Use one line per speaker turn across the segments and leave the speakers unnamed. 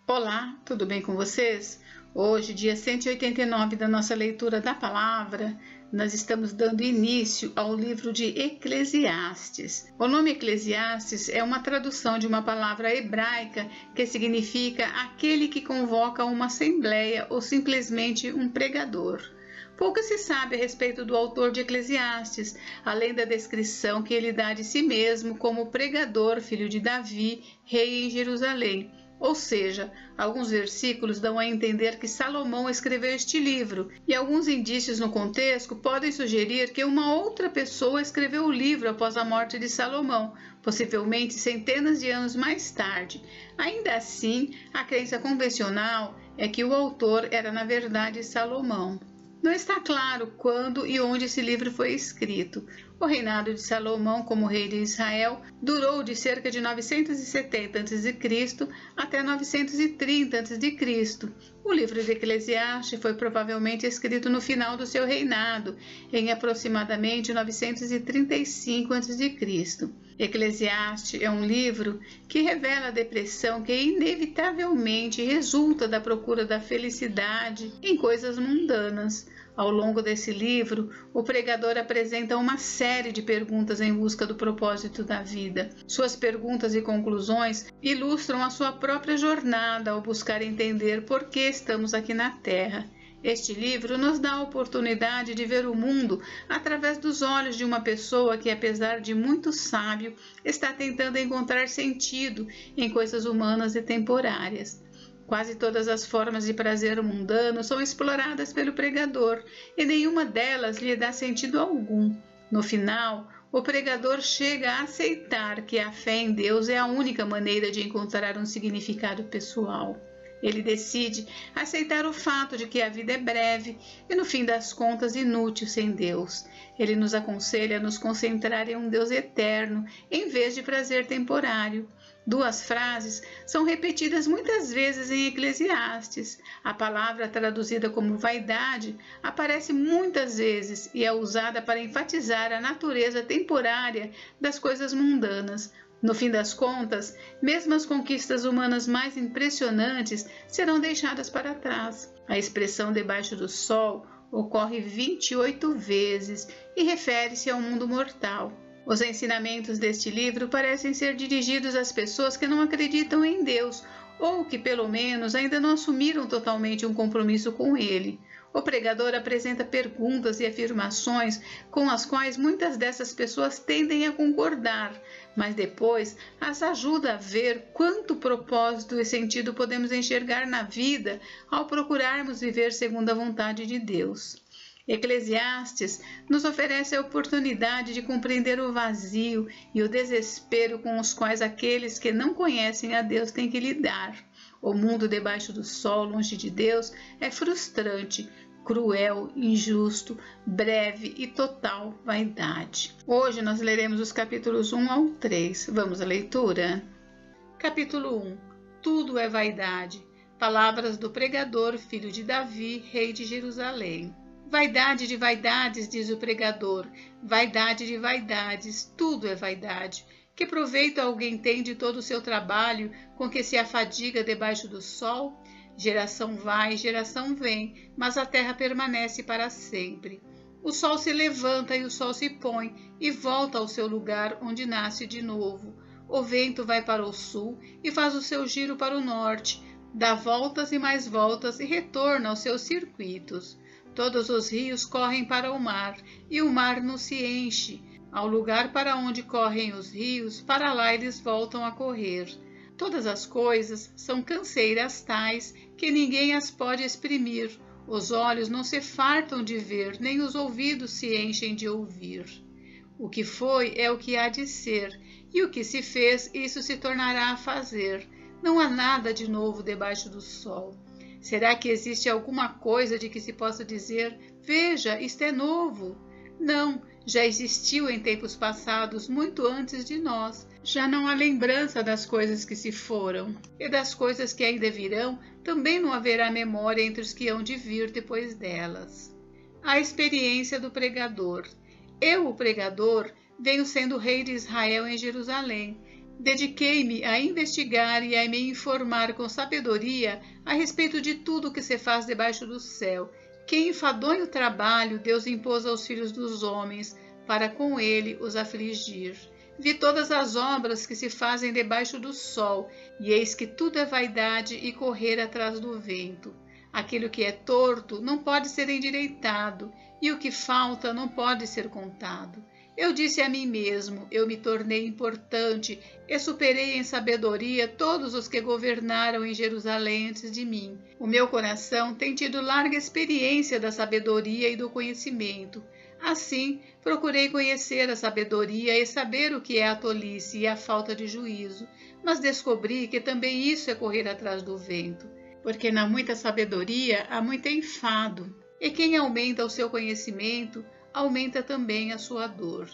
Olá, tudo bem com vocês? Hoje, dia 189 da nossa leitura da palavra, nós estamos dando início ao livro de Eclesiastes. O nome Eclesiastes é uma tradução de uma palavra hebraica que significa aquele que convoca uma assembleia ou simplesmente um pregador. Pouco se sabe a respeito do autor de Eclesiastes, além da descrição que ele dá de si mesmo como pregador, filho de Davi, rei em Jerusalém. Ou seja, alguns versículos dão a entender que Salomão escreveu este livro, e alguns indícios no contexto podem sugerir que uma outra pessoa escreveu o livro após a morte de Salomão, possivelmente centenas de anos mais tarde. Ainda assim, a crença convencional é que o autor era, na verdade, Salomão. Não está claro quando e onde esse livro foi escrito. O reinado de Salomão como rei de Israel durou de cerca de 970 a.C. até 930 a.C. O livro de Eclesiastes foi provavelmente escrito no final do seu reinado, em aproximadamente 935 a.C. Eclesiastes é um livro que revela a depressão que inevitavelmente resulta da procura da felicidade em coisas mundanas. Ao longo desse livro, o pregador apresenta uma série de perguntas em busca do propósito da vida. Suas perguntas e conclusões ilustram a sua própria jornada ao buscar entender por que estamos aqui na Terra. Este livro nos dá a oportunidade de ver o mundo através dos olhos de uma pessoa que, apesar de muito sábio, está tentando encontrar sentido em coisas humanas e temporárias. Quase todas as formas de prazer mundano são exploradas pelo pregador e nenhuma delas lhe dá sentido algum. No final, o pregador chega a aceitar que a fé em Deus é a única maneira de encontrar um significado pessoal. Ele decide aceitar o fato de que a vida é breve e, no fim das contas, inútil sem Deus. Ele nos aconselha a nos concentrar em um Deus eterno, em vez de prazer temporário. Duas frases são repetidas muitas vezes em Eclesiastes. A palavra traduzida como vaidade aparece muitas vezes e é usada para enfatizar a natureza temporária das coisas mundanas. No fim das contas, mesmo as conquistas humanas mais impressionantes serão deixadas para trás. A expressão debaixo do sol ocorre 28 vezes e refere-se ao mundo mortal. Os ensinamentos deste livro parecem ser dirigidos às pessoas que não acreditam em Deus ou que, pelo menos, ainda não assumiram totalmente um compromisso com Ele. O pregador apresenta perguntas e afirmações com as quais muitas dessas pessoas tendem a concordar, mas depois as ajuda a ver quanto propósito e sentido podemos enxergar na vida ao procurarmos viver segundo a vontade de Deus. Eclesiastes nos oferece a oportunidade de compreender o vazio e o desespero com os quais aqueles que não conhecem a Deus têm que lidar. O mundo debaixo do sol, longe de Deus, é frustrante, cruel, injusto, breve e total vaidade. Hoje nós leremos os capítulos 1 ao 3. Vamos à leitura? Capítulo 1. Tudo é vaidade. Palavras do pregador, filho de Davi, rei de Jerusalém. Vaidade de vaidades, diz o pregador, vaidade de vaidades, tudo é vaidade. Que proveito alguém tem de todo o seu trabalho com que se afadiga debaixo do sol? Geração vai, geração vem, mas a terra permanece para sempre. O sol se levanta e o sol se põe e volta ao seu lugar onde nasce de novo. O vento vai para o sul e faz o seu giro para o norte, dá voltas e mais voltas e retorna aos seus circuitos. Todos os rios correm para o mar, e o mar não se enche. Ao lugar para onde correm os rios, para lá eles voltam a correr. Todas as coisas são canseiras tais que ninguém as pode exprimir. Os olhos não se fartam de ver, nem os ouvidos se enchem de ouvir. O que foi é o que há de ser, e o que se fez, isso se tornará a fazer. Não há nada de novo debaixo do sol. Será que existe alguma coisa de que se possa dizer, veja, isto é novo? Não, já existiu em tempos passados, muito antes de nós. Já não há lembrança das coisas que se foram, e das coisas que ainda virão, também não haverá memória entre os que hão de vir depois delas. A experiência do pregador. Eu, o pregador, venho sendo rei de Israel em Jerusalém. Dediquei-me a investigar e a me informar com sabedoria a respeito de tudo o que se faz debaixo do céu, que enfadonho trabalho Deus impôs aos filhos dos homens, para com ele os afligir. Vi todas as obras que se fazem debaixo do sol, e eis que tudo é vaidade e correr atrás do vento. Aquilo que é torto não pode ser endireitado, e o que falta não pode ser contado. Eu disse a mim mesmo, eu me tornei importante e superei em sabedoria todos os que governaram em Jerusalém antes de mim. O meu coração tem tido larga experiência da sabedoria e do conhecimento. Assim, procurei conhecer a sabedoria e saber o que é a tolice e a falta de juízo, mas descobri que também isso é correr atrás do vento, porque na muita sabedoria há muito enfado, e quem aumenta o seu conhecimento, aumenta também a sua dor.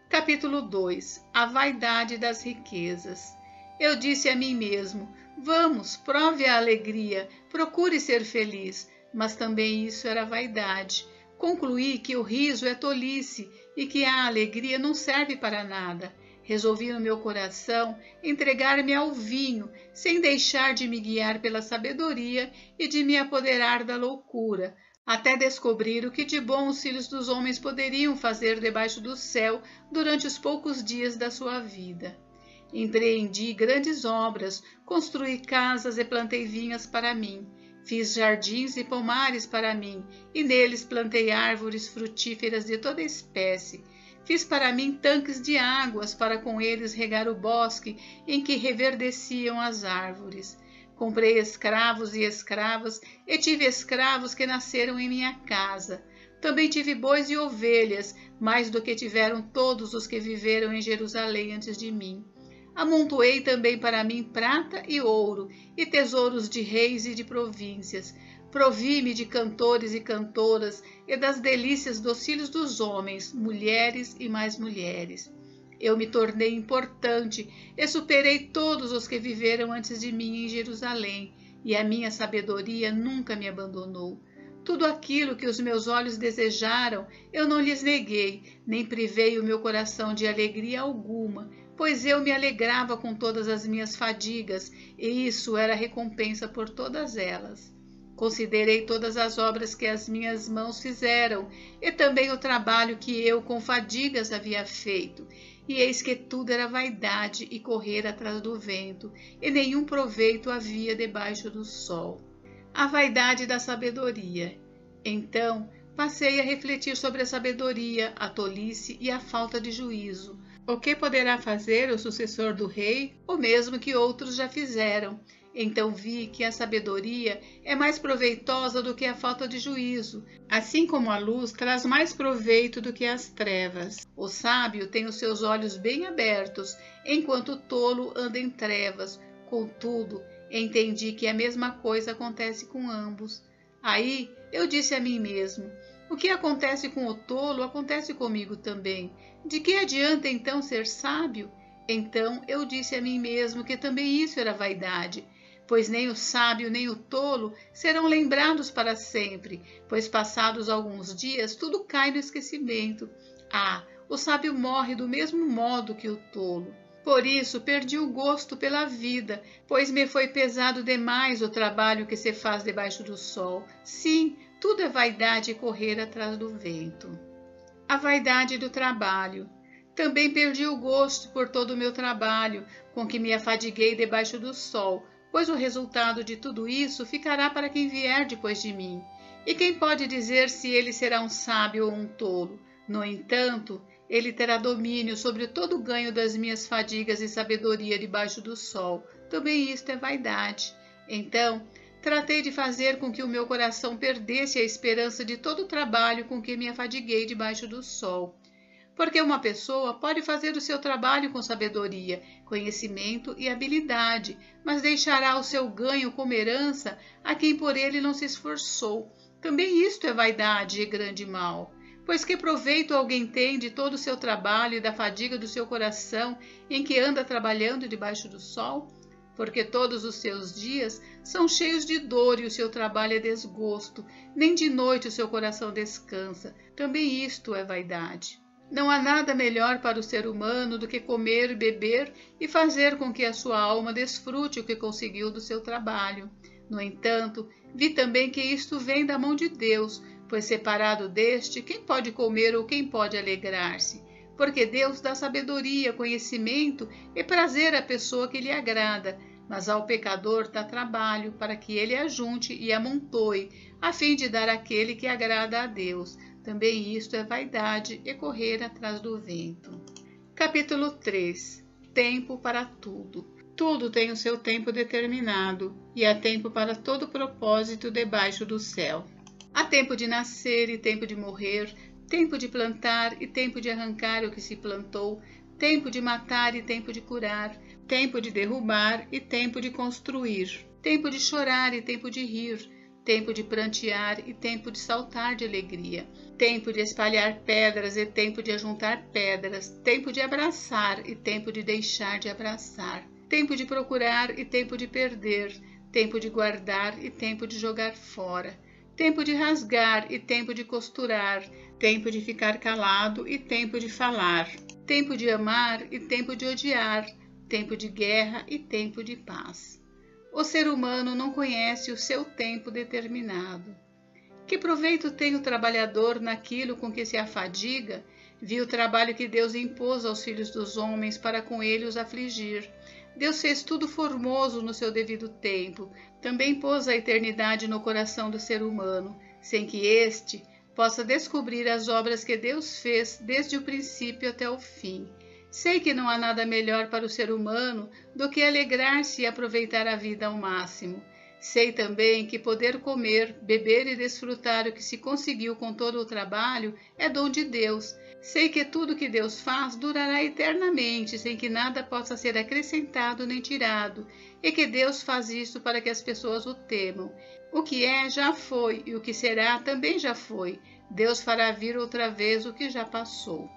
Capítulo 2. A vaidade das riquezas. Eu disse a mim mesmo, vamos, prove a alegria, procure ser feliz, mas também isso era vaidade. Concluí que o riso é tolice e que a alegria não serve para nada. Resolvi no meu coração entregar-me ao vinho, sem deixar de me guiar pela sabedoria e de me apoderar da loucura, até descobrir o que de bom os filhos dos homens poderiam fazer debaixo do céu durante os poucos dias da sua vida. Empreendi grandes obras, construí casas e plantei vinhas para mim. Fiz jardins e pomares para mim, e neles plantei árvores frutíferas de toda espécie. Fiz para mim tanques de águas, para com eles regar o bosque em que reverdeciam as árvores. Comprei escravos e escravas, e tive escravos que nasceram em minha casa. Também tive bois e ovelhas, mais do que tiveram todos os que viveram em Jerusalém antes de mim. Amontoei também para mim prata e ouro, e tesouros de reis e de províncias. Provi-me de cantores e cantoras, e das delícias dos filhos dos homens, mulheres e mais mulheres. Eu me tornei importante e superei todos os que viveram antes de mim em Jerusalém, e a minha sabedoria nunca me abandonou. Tudo aquilo que os meus olhos desejaram, eu não lhes neguei, nem privei o meu coração de alegria alguma, pois eu me alegrava com todas as minhas fadigas, e isso era recompensa por todas elas. Considerei todas as obras que as minhas mãos fizeram, e também o trabalho que eu com fadigas havia feito, e eis que tudo era vaidade e correr atrás do vento, e nenhum proveito havia debaixo do sol. A vaidade da sabedoria. Então, passei a refletir sobre a sabedoria, a tolice e a falta de juízo. O que poderá fazer o sucessor do rei, o mesmo que outros já fizeram? Então vi que a sabedoria é mais proveitosa do que a falta de juízo, assim como a luz traz mais proveito do que as trevas. O sábio tem os seus olhos bem abertos, enquanto o tolo anda em trevas. Contudo, entendi que a mesma coisa acontece com ambos. Aí eu disse a mim mesmo, o que acontece com o tolo acontece comigo também. De que adianta então ser sábio? Então eu disse a mim mesmo que também isso era vaidade, pois nem o sábio nem o tolo serão lembrados para sempre, pois passados alguns dias tudo cai no esquecimento. O sábio morre do mesmo modo que o tolo. Por isso perdi o gosto pela vida, pois me foi pesado demais o trabalho que se faz debaixo do sol. Sim, tudo é vaidade e correr atrás do vento. A vaidade do trabalho. Também perdi o gosto por todo o meu trabalho, com que me afadiguei debaixo do sol, pois o resultado de tudo isso ficará para quem vier depois de mim. E quem pode dizer se ele será um sábio ou um tolo? No entanto, ele terá domínio sobre todo o ganho das minhas fadigas e sabedoria debaixo do sol. Também isto é vaidade. Então, tratei de fazer com que o meu coração perdesse a esperança de todo o trabalho com que me afadiguei debaixo do sol. Porque uma pessoa pode fazer o seu trabalho com sabedoria, conhecimento e habilidade, mas deixará o seu ganho como herança a quem por ele não se esforçou. Também isto é vaidade e grande mal. Pois que proveito alguém tem de todo o seu trabalho e da fadiga do seu coração em que anda trabalhando debaixo do sol? Porque todos os seus dias são cheios de dor e o seu trabalho é desgosto, nem de noite o seu coração descansa. Também isto é vaidade. Não há nada melhor para o ser humano do que comer, beber e fazer com que a sua alma desfrute o que conseguiu do seu trabalho. No entanto, vi também que isto vem da mão de Deus, pois separado deste, quem pode comer ou quem pode alegrar-se? Porque Deus dá sabedoria, conhecimento e prazer à pessoa que lhe agrada, mas ao pecador dá trabalho para que ele ajunte e amontoe, a fim de dar àquele que agrada a Deus. Também isto é vaidade e correr atrás do vento. Capítulo 3. Tempo para tudo. Tudo tem o seu tempo determinado, e há tempo para todo propósito debaixo do céu. Há tempo de nascer e tempo de morrer, tempo de plantar e tempo de arrancar o que se plantou, tempo de matar e tempo de curar, tempo de derrubar e tempo de construir, tempo de chorar e tempo de rir, tempo de prantear e tempo de saltar de alegria, tempo de espalhar pedras e tempo de ajuntar pedras, tempo de abraçar e tempo de deixar de abraçar, tempo de procurar e tempo de perder, tempo de guardar e tempo de jogar fora, tempo de rasgar e tempo de costurar, tempo de ficar calado e tempo de falar, tempo de amar e tempo de odiar, tempo de guerra e tempo de paz. O ser humano não conhece o seu tempo determinado. Que proveito tem o trabalhador naquilo com que se afadiga? Vi o trabalho que Deus impôs aos filhos dos homens para com ele os afligir. Deus fez tudo formoso no seu devido tempo. Também pôs a eternidade no coração do ser humano, sem que este possa descobrir as obras que Deus fez desde o princípio até o fim. Sei que não há nada melhor para o ser humano do que alegrar-se e aproveitar a vida ao máximo. Sei também que poder comer, beber e desfrutar o que se conseguiu com todo o trabalho é dom de Deus. Sei que tudo que Deus faz durará eternamente, sem que nada possa ser acrescentado nem tirado, e que Deus faz isso para que as pessoas o temam. O que é, já foi, e o que será, também já foi. Deus fará vir outra vez o que já passou.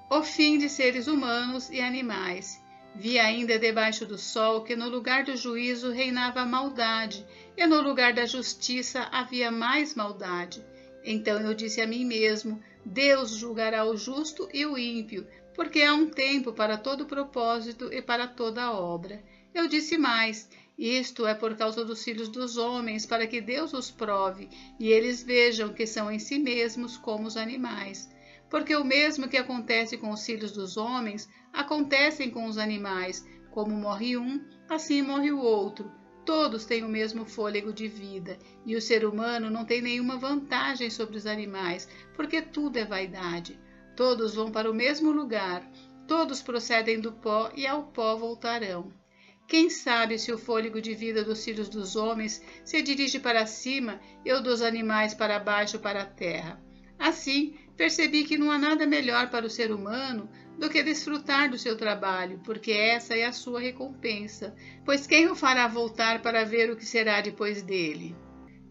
O fim de seres humanos e animais. Vi ainda debaixo do sol que no lugar do juízo reinava a maldade, e no lugar da justiça havia mais maldade. Então eu disse a mim mesmo: Deus julgará o justo e o ímpio, porque há um tempo para todo propósito e para toda obra. Eu disse mais: isto é por causa dos filhos dos homens, para que Deus os prove, e eles vejam que são em si mesmos como os animais. Porque o mesmo que acontece com os filhos dos homens, acontecem com os animais. Como morre um, assim morre o outro. Todos têm o mesmo fôlego de vida, e o ser humano não tem nenhuma vantagem sobre os animais, porque tudo é vaidade. Todos vão para o mesmo lugar, todos procedem do pó e ao pó voltarão. Quem sabe se o fôlego de vida dos filhos dos homens se dirige para cima e o dos animais para baixo para a terra? Assim, percebi que não há nada melhor para o ser humano do que desfrutar do seu trabalho, porque essa é a sua recompensa, pois quem o fará voltar para ver o que será depois dele?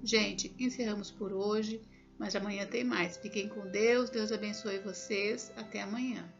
Gente, encerramos por hoje, mas amanhã tem mais. Fiquem com Deus, Deus abençoe vocês. Até amanhã.